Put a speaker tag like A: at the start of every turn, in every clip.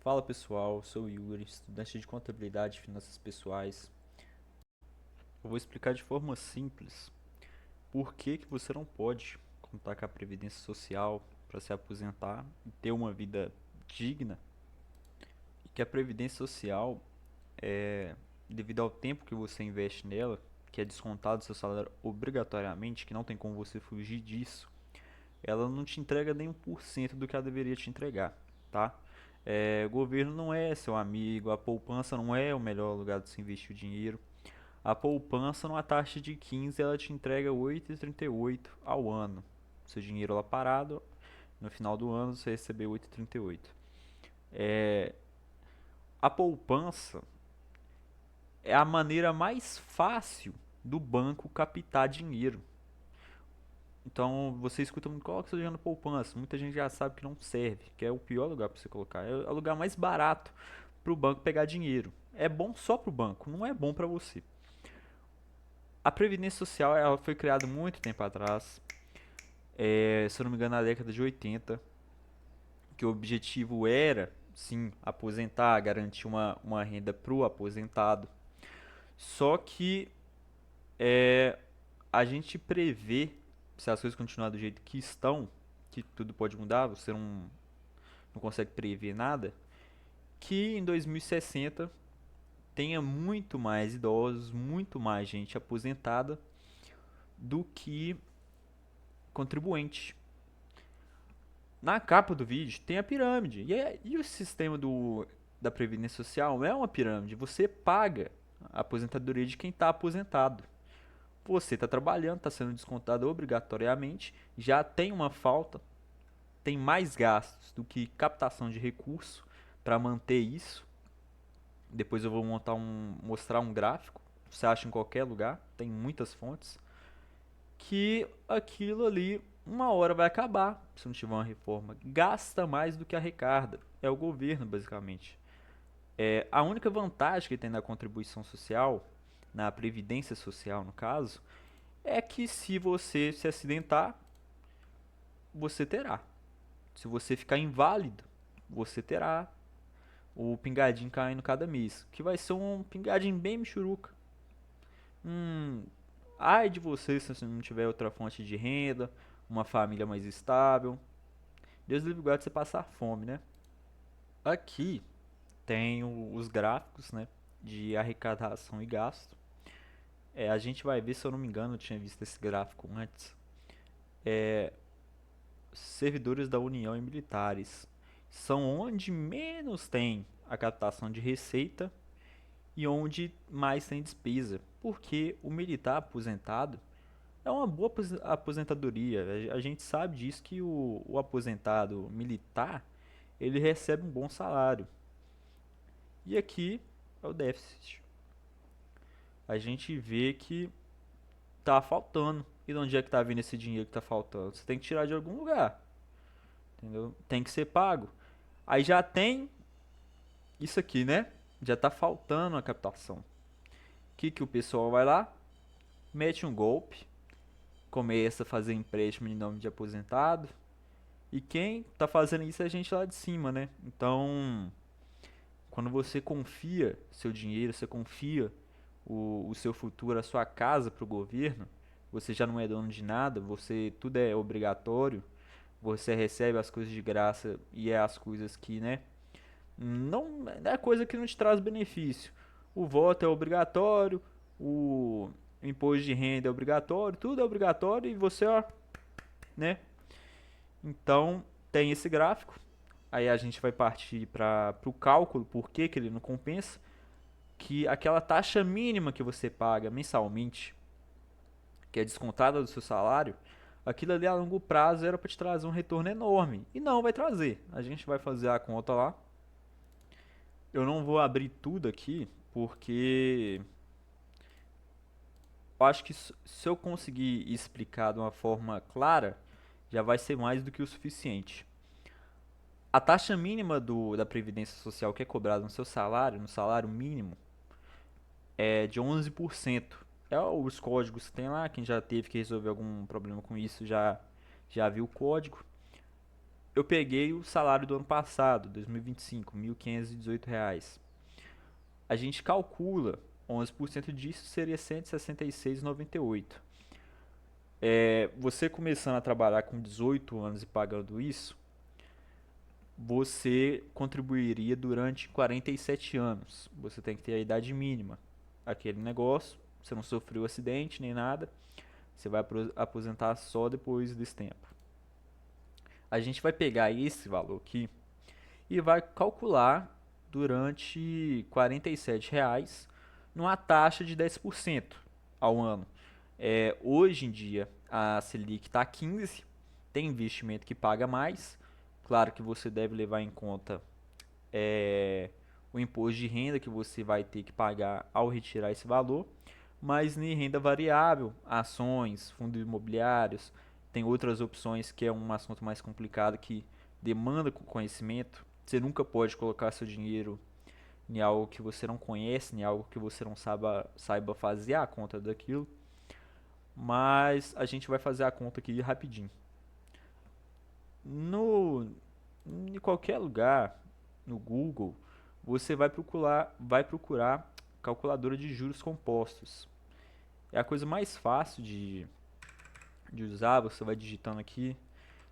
A: Fala pessoal, sou o Yuri, estudante de contabilidade e finanças pessoais. Eu vou explicar de forma simples por que você não pode contar com a previdência social para se aposentar e ter uma vida digna. E que a previdência social, devido ao tempo que você investe nela, que é descontado do seu salário obrigatoriamente, que não tem como você fugir disso, ela não te entrega nem 1% do que ela deveria te entregar, tá? O governo não é seu amigo, a poupança não é o melhor lugar de se investir o dinheiro. A poupança, numa taxa de 15, ela te entrega 8,38 ao ano. Seu dinheiro lá parado, no final do ano você recebeu 8,38. É, a poupança é a maneira mais fácil do banco captar dinheiro. Então você escuta muito, coloca seu dinheiro na poupança. Muita gente já sabe que não serve, que é o pior lugar para você colocar. É o lugar mais barato para o banco pegar dinheiro. É bom só para o banco, não é bom para você. A Previdência Social ela foi criada muito tempo atrás, se eu não me engano, na década de 80, que o objetivo era, sim, aposentar, garantir uma renda para o aposentado. Só que é, a gente prevê, se as coisas continuarem do jeito que estão, que tudo pode mudar, você não consegue prever nada, que em 2060 tenha muito mais idosos, muito mais gente aposentada do que contribuinte. Na capa do vídeo tem a pirâmide. E o sistema da Previdência Social é uma pirâmide. Você paga a aposentadoria de quem está aposentado. Você está trabalhando, está sendo descontado obrigatoriamente, já tem uma falta, tem mais gastos do que captação de recurso para manter isso. Depois eu vou mostrar um gráfico. Você acha em qualquer lugar, tem muitas fontes. Que aquilo ali uma hora vai acabar se não tiver uma reforma. Gasta mais do que arrecada. É o governo, basicamente. A única vantagem que tem na contribuição social, na previdência social no caso, é que se você se acidentar, você terá. Se você ficar inválido, você terá o pingadinho caindo cada mês, que vai ser um pingadinho bem michuruca. Ai de você se você não tiver outra fonte de renda, uma família mais estável. Deus livre e guarde você passar fome, né? Aqui tem os gráficos, né, de arrecadação e gasto. A gente vai ver, se eu não me engano, eu tinha visto esse gráfico antes. Servidores da União e militares são onde menos tem a captação de receita e onde mais tem despesa, porque o militar aposentado é uma boa aposentadoria. A gente sabe disso que o aposentado militar ele recebe um bom salário. E aqui é o déficit. A gente vê que tá faltando. E de onde é que tá vindo esse dinheiro que tá faltando? Você tem que tirar de algum lugar, entendeu? Tem que ser pago. Aí já tem isso aqui, né? Já tá faltando a captação. O que o pessoal vai lá? Mete um golpe, começa a fazer empréstimo em nome de aposentado. E quem tá fazendo isso é a gente lá de cima, né? Então, quando você confia seu dinheiro, você confia o seu futuro, a sua casa para o governo, você já não é dono de nada, você tudo é obrigatório, você recebe as coisas de graça e é as coisas que, né, não é coisa que não te traz benefício. O voto é obrigatório, o imposto de renda é obrigatório, tudo é obrigatório e você, ó, né? Então, tem esse gráfico. Aí a gente vai partir para o cálculo, por que ele não compensa, que aquela taxa mínima que você paga mensalmente, que é descontada do seu salário, aquilo ali a longo prazo era para te trazer um retorno enorme. E não vai trazer. A gente vai fazer a conta lá. Eu não vou abrir tudo aqui, porque eu acho que se eu conseguir explicar de uma forma clara, já vai ser mais do que o suficiente. A taxa mínima da Previdência Social que é cobrada no seu salário, no salário mínimo, é de 11%. É os códigos que tem lá, quem já teve que resolver algum problema com isso já viu o código. eu peguei o salário do ano passado, 2025, R$ 1.518. A gente calcula 11% disso seria 166,98. Você começando a trabalhar com 18 anos e pagando isso, você contribuiria durante 47 anos. Você tem que ter a idade mínima. Aquele negócio, você não sofreu acidente nem nada, você vai aposentar só depois desse tempo. A gente vai pegar esse valor aqui e vai calcular durante R$ 47 numa taxa de 10% ao ano. Hoje em dia a Selic está 15, tem investimento que paga mais. Claro que você deve levar em conta o imposto de renda que você vai ter que pagar ao retirar esse valor, mas em renda variável, ações, fundos imobiliários, tem outras opções que é um assunto mais complicado que demanda conhecimento. Você nunca pode colocar seu dinheiro em algo que você não conhece, em algo que você não saiba fazer a conta daquilo. Mas a gente vai fazer a conta aqui rapidinho. No, em qualquer lugar, no Google, você vai procurar calculadora de juros compostos. É a coisa mais fácil de usar. Você vai digitando aqui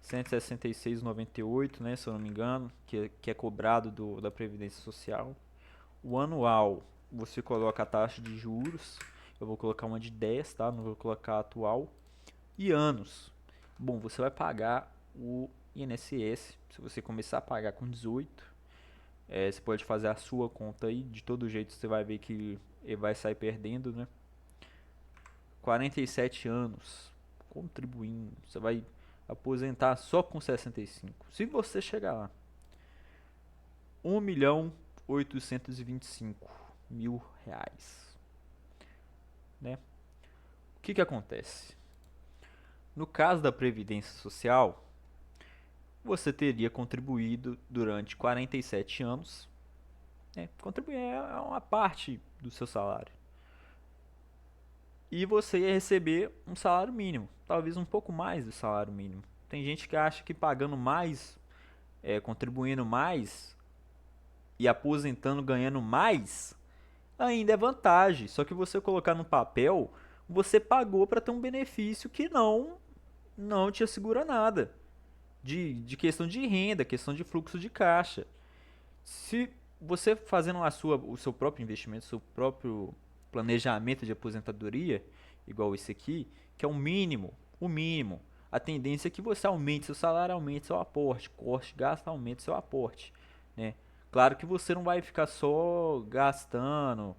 A: 166,98, né, se eu não me engano, que é cobrado da Previdência Social. O anual, você coloca a taxa de juros. Eu vou colocar uma de 10, tá? Não vou colocar a atual. E anos. Bom, você vai pagar o INSS. Se você começar a pagar com 18, você pode fazer a sua conta aí. De todo jeito você vai ver que ele vai sair perdendo, né? 47 anos contribuindo. Você vai aposentar só com 65. Se você chegar lá. 1.825.000 reais, né? O que acontece? No caso da Previdência Social, você teria contribuído durante 47 anos, né? Contribuir é uma parte do seu salário. E você ia receber um salário mínimo, talvez um pouco mais do salário mínimo. Tem gente que acha que pagando mais, contribuindo mais e aposentando ganhando mais, ainda é vantagem. Só que você colocar no papel, você pagou para ter um benefício que não te assegura nada. De questão de renda, questão de fluxo de caixa. Se você fazendo o seu próprio investimento, seu próprio planejamento de aposentadoria, igual esse aqui, que é o mínimo, a tendência é que você aumente seu salário, aumente seu aporte, corte gasto, aumente seu aporte, né? Claro que você não vai ficar só gastando,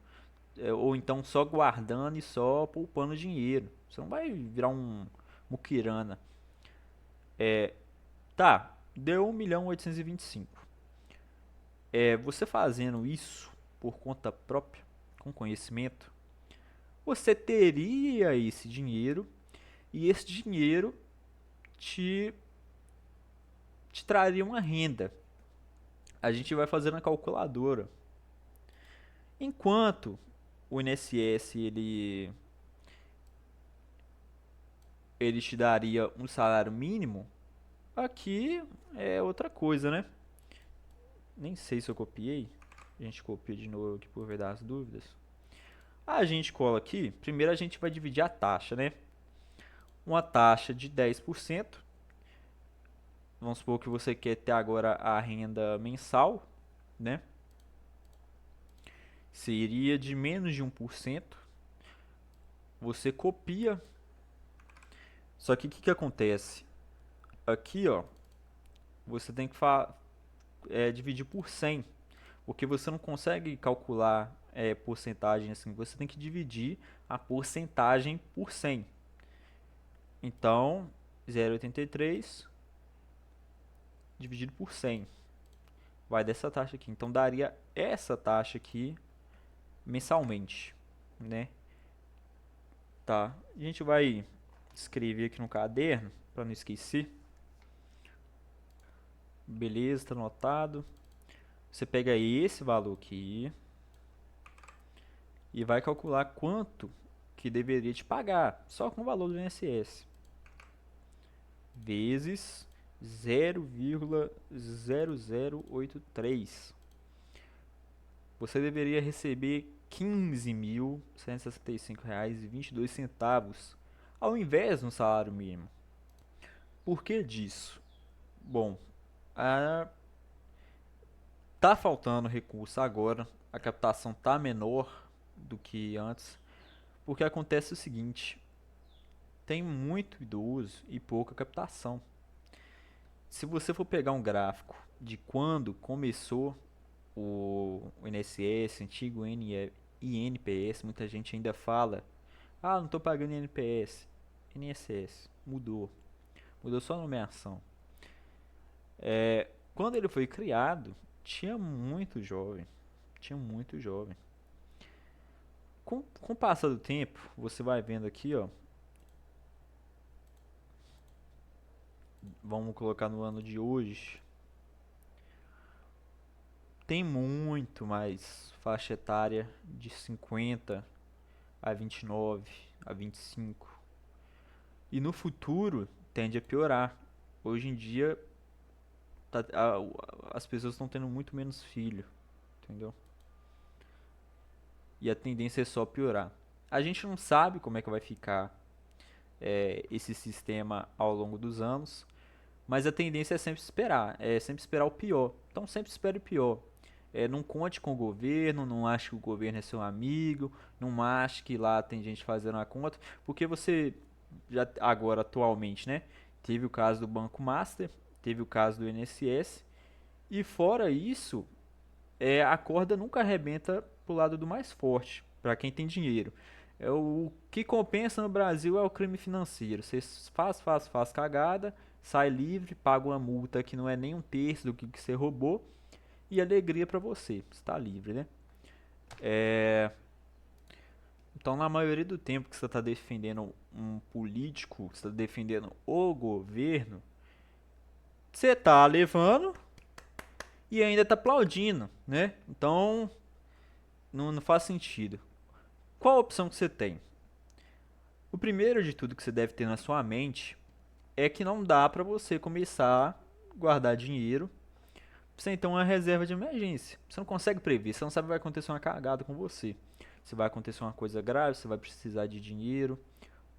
A: ou então só guardando e só poupando dinheiro. Você não vai virar um muquirana. Tá, deu 1.825.000. Você fazendo isso por conta própria, com conhecimento, você teria esse dinheiro e esse dinheiro te, te traria uma renda. A gente vai fazer na calculadora. Enquanto o INSS ele te daria um salário mínimo, aqui é outra coisa, né? Nem sei se eu copiei. A gente copia de novo aqui por ver das dúvidas. A gente cola aqui, primeiro a gente vai dividir a taxa, né? Uma taxa de 10%. Vamos supor que você quer ter agora a renda mensal, né? Seria de menos de 1%. Você copia. Só que o que acontece? Aqui, ó, você tem que dividir por 100. Porque você não consegue calcular porcentagem assim. Você tem que dividir a porcentagem por 100. Então, 0,83 dividido por 100 vai dessa taxa aqui. Então, daria essa taxa aqui mensalmente, né? Tá. A gente vai escrever aqui no caderno para não esquecer. Beleza, tá anotado. Você pega esse valor aqui e vai calcular quanto que deveria te pagar, só com o valor do INSS, vezes 0,0083. Você deveria receber R$ 15.165,22 ao invés do salário mínimo. Por que disso? Bom, a tá faltando recurso agora, a captação tá menor do que antes, porque acontece o seguinte, tem muito idoso e pouca captação. Se você for pegar um gráfico de quando começou o INSS, antigo INPS, muita gente ainda fala, ah, não estou pagando INPS, INSS, mudou só a nomeação. Quando ele foi criado, tinha muito jovem, tinha muito jovem. Com o passar do tempo, você vai vendo aqui, ó, vamos colocar no ano de hoje, tem muito mais faixa etária de 50 a 29, a 25. E no futuro tende a piorar. Hoje em dia as pessoas estão tendo muito menos filho, entendeu? E a tendência é só piorar. A gente não sabe como é que vai ficar esse sistema ao longo dos anos, mas a tendência é sempre esperar o pior. Então sempre espere o pior. Não conte com o governo, não ache que o governo é seu amigo, não ache que lá tem gente fazendo a conta, porque você já agora atualmente, né? Teve o caso do Banco Master, teve o caso do INSS, e fora isso, a corda nunca arrebenta pro lado do mais forte, para quem tem dinheiro. O que compensa no Brasil é o crime financeiro. Você faz cagada, sai livre, paga uma multa que não é nem um terço do que você roubou e alegria para você, está livre, né? Então, na maioria do tempo que você está defendendo um político, que você está defendendo o governo, você está levando e ainda está aplaudindo, né? Então, não faz sentido. Qual a opção que você tem? O primeiro de tudo que você deve ter na sua mente é que não dá para você começar a guardar dinheiro sem ter uma reserva de emergência. Você não consegue prever, você não sabe se vai acontecer uma cagada com você. Se vai acontecer uma coisa grave, você vai precisar de dinheiro,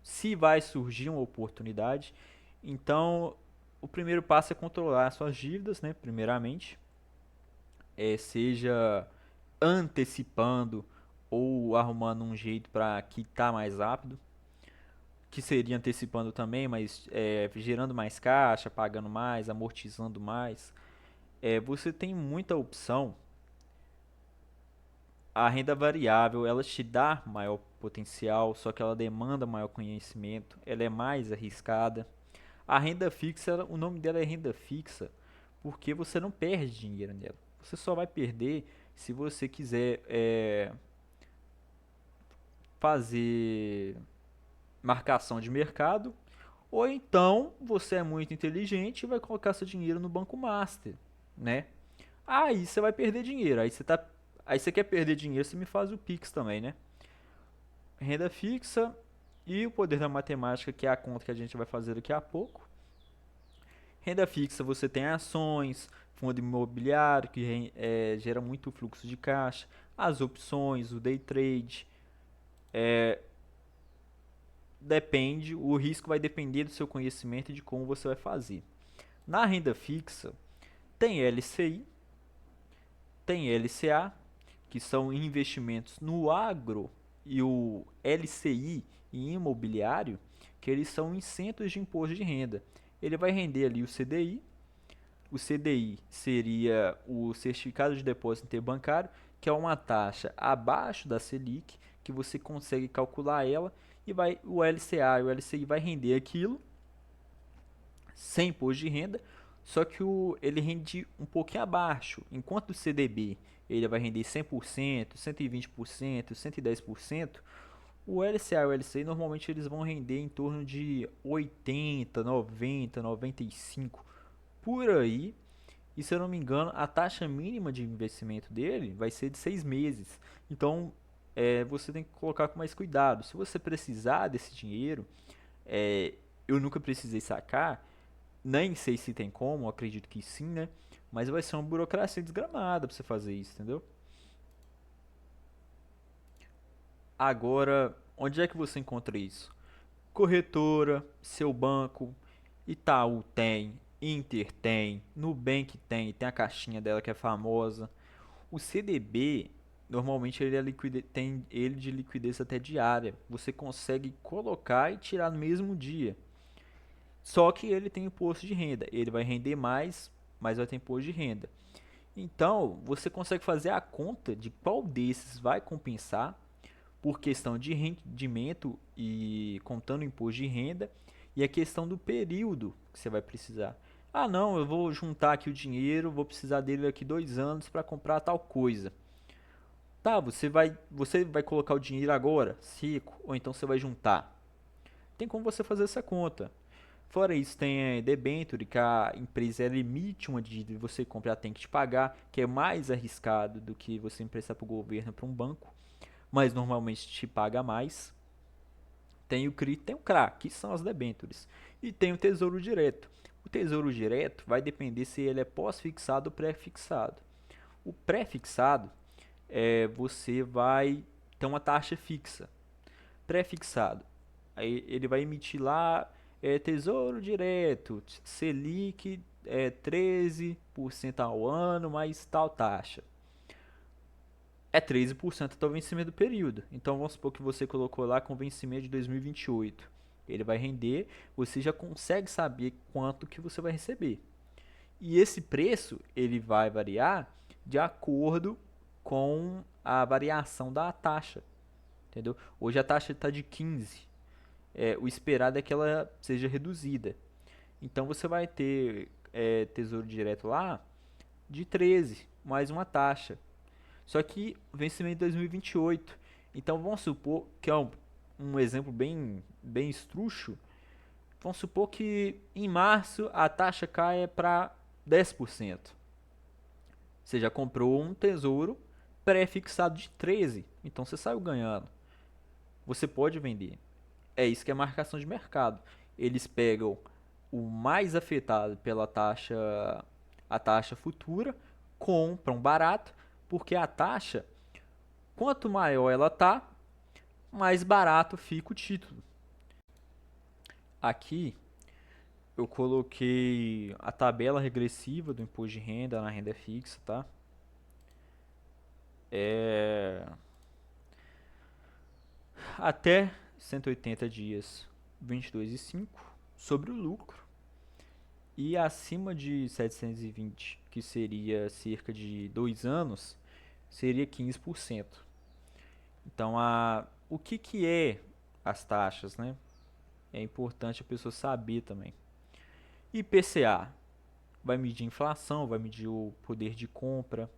A: se vai surgir uma oportunidade. Então, o primeiro passo é controlar as suas dívidas, né? Primeiramente, seja antecipando ou arrumando um jeito para quitar mais rápido, que seria antecipando também, mas gerando mais caixa, pagando mais, amortizando mais. Você tem muita opção. A renda variável, ela te dá maior potencial, só que ela demanda maior conhecimento, ela é mais arriscada. A renda fixa, o nome dela é renda fixa, porque você não perde dinheiro nela. Você só vai perder se você quiser fazer marcação de mercado, ou então você é muito inteligente e vai colocar seu dinheiro no Banco Master, né? Aí você vai perder dinheiro. Aí você quer perder dinheiro, você me faz o Pix também, né? Renda fixa e o poder da matemática, que é a conta que a gente vai fazer daqui a pouco. Renda fixa, você tem ações, fundo imobiliário, que gera muito fluxo de caixa, as opções, o day trade. Depende, o risco vai depender do seu conhecimento e de como você vai fazer. Na renda fixa, tem LCI, tem LCA, que são investimentos no agro, e o LCI em imobiliário, que eles são isentos de imposto de renda. Ele vai render ali o CDI. O CDI seria o certificado de depósito interbancário, que é uma taxa abaixo da Selic, que você consegue calcular ela, e o LCA e o LCI vai render aquilo sem imposto de renda, só que ele rende um pouquinho abaixo, enquanto o CDB ele vai render 100%, 120%, 110%, o LCA e o LCI normalmente eles vão render em torno de 80, 90, 95 por aí. E se eu não me engano, a taxa mínima de investimento dele vai ser de 6 meses. Então, você tem que colocar com mais cuidado. Se você precisar desse dinheiro, eu nunca precisei sacar, Nem sei se tem como, acredito que sim, né? Mas vai ser uma burocracia desgramada pra você fazer isso, entendeu? Agora, onde é que você encontra isso? Corretora, seu banco, Itaú tem, Inter tem, Nubank tem a caixinha dela que é famosa. O CDB, normalmente tem ele de liquidez até diária. Você consegue colocar e tirar no mesmo dia. Só que ele tem imposto de renda. Ele vai render mais, mas vai ter imposto de renda. Então, você consegue fazer a conta de qual desses vai compensar por questão de rendimento e contando o imposto de renda e a questão do período que você vai precisar. Ah, não, eu vou juntar aqui o dinheiro, vou precisar dele daqui 2 anos para comprar tal coisa. Tá, você vai colocar o dinheiro agora, seco, ou então você vai juntar. Tem como você fazer essa conta. Fora isso, tem debênture, que a empresa ela emite uma dívida e você comprar tem que te pagar, que é mais arriscado do que você emprestar para o governo para um banco, mas normalmente te paga mais. Tem o CRI, tem o CRA, que são as debêntures. E tem o Tesouro Direto. O Tesouro Direto vai depender se ele é pós-fixado ou pré-fixado. O pré-fixado você vai ter uma taxa fixa. Pré-fixado, aí ele vai emitir lá Tesouro Direto, Selic 13% ao ano, mais tal taxa. É 13% até o vencimento do período. Então vamos supor que você colocou lá com vencimento de 2028. Ele vai render, você já consegue saber quanto que você vai receber. E esse preço ele vai variar de acordo com a variação da taxa, entendeu? Hoje a taxa está de 15. O esperado é que ela seja reduzida. Então você vai ter tesouro direto lá de 13 mais uma taxa. Só que vencimento em 2028. Então vamos supor que é um exemplo bem estruxo. Vamos supor que em março a taxa caia para 10%. Você já comprou um tesouro pré-fixado de 13, então você saiu ganhando. Você pode vender. É isso que é marcação de mercado. Eles pegam o mais afetado pela taxa, a taxa futura, compram barato, porque a taxa, quanto maior ela tá, mais barato fica o título. Aqui eu coloquei a tabela regressiva do imposto de renda na renda fixa, tá? É até 180 dias, 22,5 sobre o lucro. E acima de 720, que seria cerca de 2 anos, seria 15%. Então, o que é as taxas, né? É importante a pessoa saber também. IPCA vai medir a inflação, vai medir o poder de compra.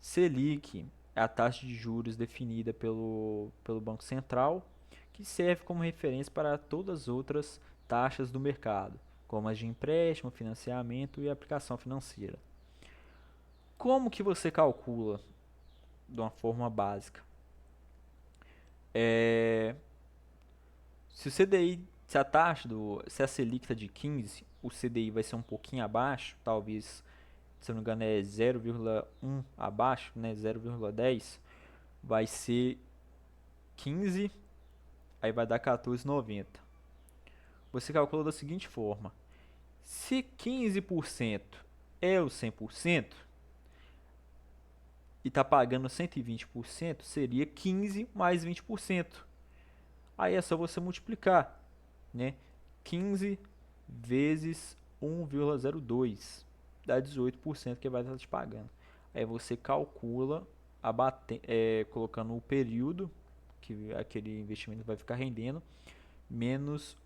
A: Selic é a taxa de juros definida pelo Banco Central, que serve como referência para todas as outras taxas do mercado, como as de empréstimo, financiamento e aplicação financeira. Como que você calcula de uma forma básica? É, se o CDI, se a Selic está de 15, o CDI vai ser um pouquinho abaixo, talvez, se eu não me engano, é 0,1 abaixo, né, 0,10, vai ser 15, aí vai dar 14,90. Você calcula da seguinte forma: se 15% é o 100% e está pagando 120%, seria 15 mais 20%. Aí é só você multiplicar, né? 15 vezes 1,02 dá 18% que vai estar te pagando. Aí você calcula colocando o período que aquele investimento vai ficar rendendo menos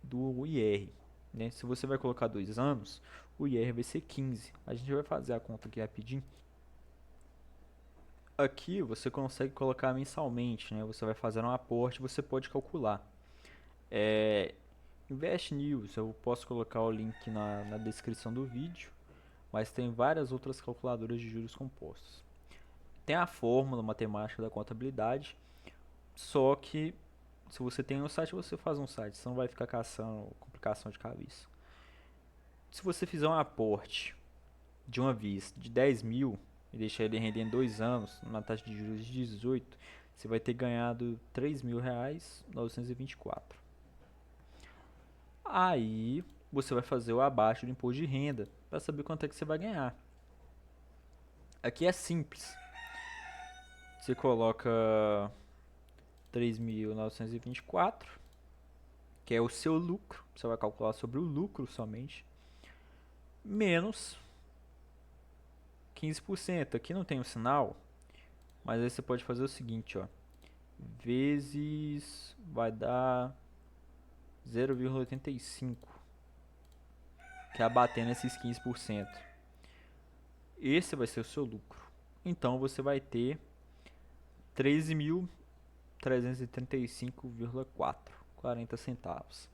A: do IR. Né? Se você vai colocar 2 anos, o IR vai ser 15. A gente vai fazer a conta aqui rapidinho. Aqui você consegue colocar mensalmente, né? Você vai fazer um aporte, você pode calcular. É, Invest News, eu posso colocar o link na descrição do vídeo, mas tem várias outras calculadoras de juros compostos. Tem a fórmula matemática da contabilidade, só que se você tem um site, você faz um site, você não vai ficar caçando complicação de cabeça. se você fizer um aporte de uma vez de 10 mil e deixar ele rendendo 2 anos, na taxa de juros de 18, você vai ter ganhado R$ 3.924. Aí você vai fazer o abaixo do imposto de renda para saber quanto é que você vai ganhar. Aqui é simples. Você coloca 3.924, que é o seu lucro. Você vai calcular sobre o lucro somente. Menos 15%. Aqui não tem um sinal, mas aí você pode fazer o seguinte, ó. Vezes vai dar 0,85, que é abatendo esses 15%. Esse vai ser o seu lucro. Então você vai ter 13.335,4, 40 centavos.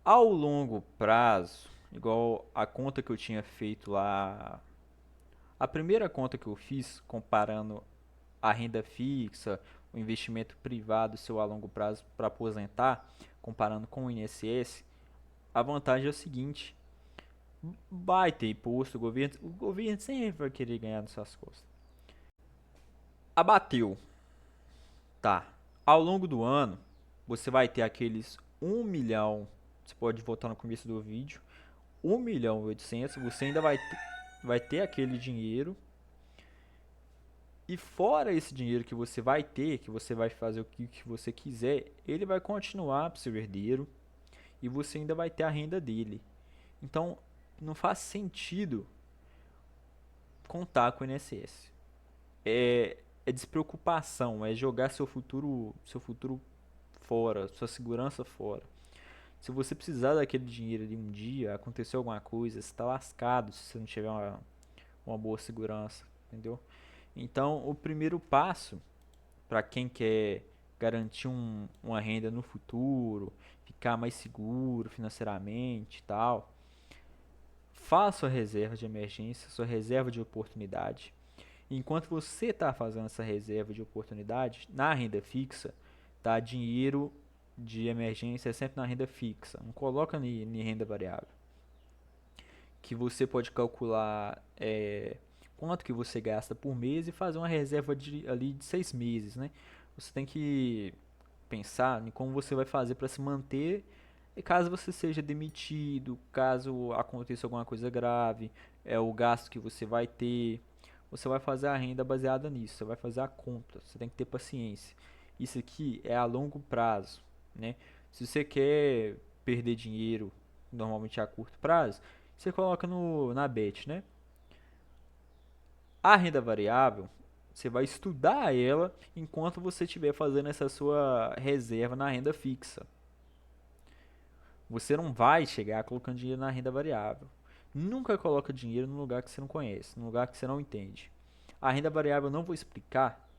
A: Ao longo prazo, igual a conta que eu tinha feito lá, a primeira conta que eu fiz comparando a renda fixa, o investimento privado seu a longo prazo para aposentar, comparando com o INSS, a vantagem é o seguinte: vai ter imposto, o governo sempre vai querer ganhar nas suas costas. Abateu, tá? Ao longo do ano, você vai ter aqueles 1 milhão, você pode voltar no começo do vídeo, 1.800.000, você ainda vai ter aquele dinheiro. E fora esse dinheiro que você vai ter, que você vai fazer o que você quiser, ele vai continuar para o seu herdeiro e você ainda vai ter a renda dele. Então, não faz sentido contar com o INSS. É despreocupação, é jogar seu futuro fora, sua segurança fora. Se você precisar daquele dinheiro ali um dia, acontecer alguma coisa, você está lascado se você não tiver uma boa segurança, entendeu? Então, o primeiro passo para quem quer garantir uma renda no futuro, ficar mais seguro financeiramente e tal, faça sua reserva de emergência, sua reserva de oportunidade. Enquanto você está fazendo essa reserva de oportunidade, na renda fixa, tá? Dinheiro de emergência é sempre na renda fixa, não coloca em renda variável. Que você pode calcular quanto que você gasta por mês e fazer uma reserva ali de 6 meses, né? Você tem que pensar em como você vai fazer para se manter e caso você seja demitido, caso aconteça alguma coisa grave, o gasto que você vai ter. Você vai fazer a renda baseada nisso, você vai fazer a conta, você tem que ter paciência. Isso aqui é a longo prazo, né? Se você quer perder dinheiro, normalmente a curto prazo, você coloca na Bet, né? A renda variável, você vai estudar ela enquanto você estiver fazendo essa sua reserva na renda fixa. Você não vai chegar colocando dinheiro na renda variável. Nunca coloca dinheiro no lugar que você não conhece, no lugar que você não entende. A renda variável eu não vou explicar,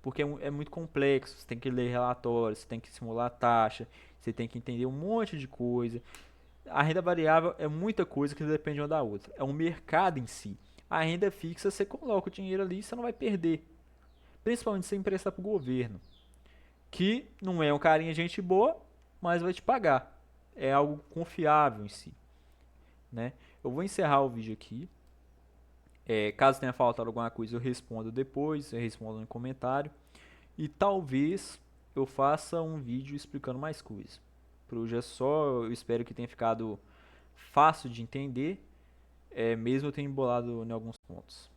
A: porque é muito complexo. Você tem que ler relatórios, você tem que simular taxa, você tem que entender um monte de coisa. A renda variável é muita coisa que depende uma da outra. É um mercado em si. A renda fixa, você coloca o dinheiro ali e você não vai perder. Principalmente se você emprestar para o governo. Que não é um carinha gente boa, mas vai te pagar. É algo confiável em si, né? Eu vou encerrar o vídeo aqui. Caso tenha faltado alguma coisa, eu respondo depois. Eu respondo no comentário. E talvez eu faça um vídeo explicando mais coisas. Por hoje é só. Eu espero que tenha ficado fácil de entender, mesmo eu tenha embolado em alguns pontos.